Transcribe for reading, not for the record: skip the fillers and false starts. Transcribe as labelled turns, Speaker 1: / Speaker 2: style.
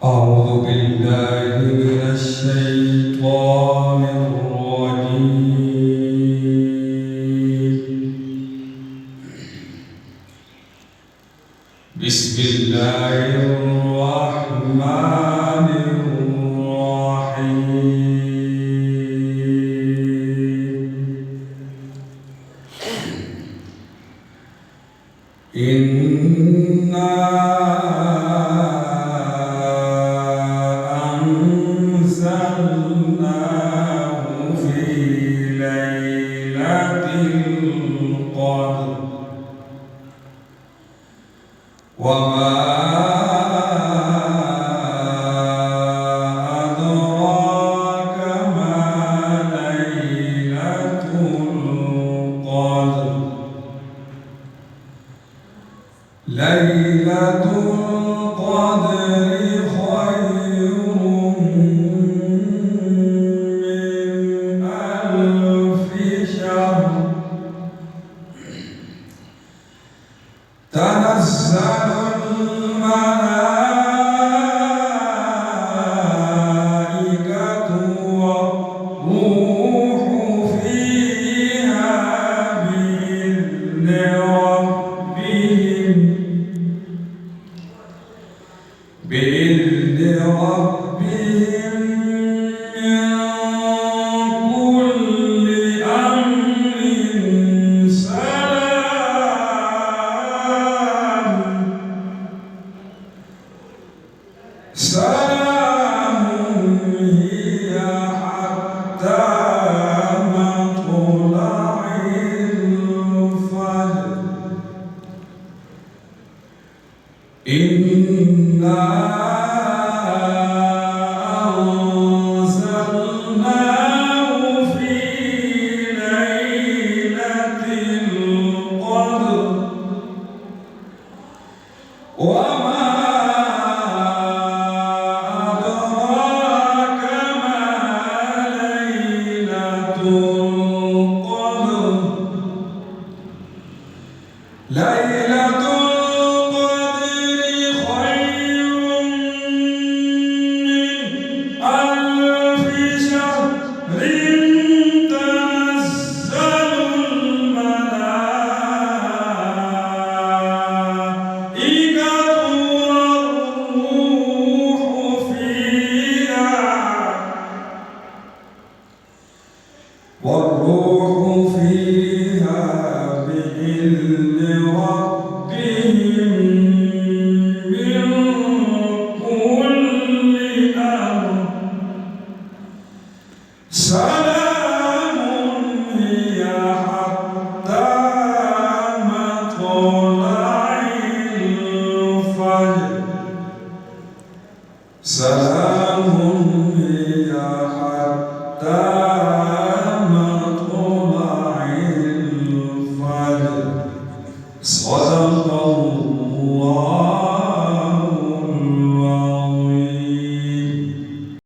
Speaker 1: أعوذ بالله من الشيطان الرجيم. بسم الله الرحمن الرحيم. إنا أنزلناه في ليلة القدر وما أدراك ما ليلة القدر. ليلة القدر خير من ألف شهر. تنزل الملائكة والروح فيها بإذن ربهم من كل أمر سلام هي حتى مطلع الفجر. إنا أنزلناه في ليلة القدر وما أدراك ما ليلة القدر. ليلة والروح فيها بإذن ربهم من كل أمر سلام هي حتى مطلع الفجر. سلام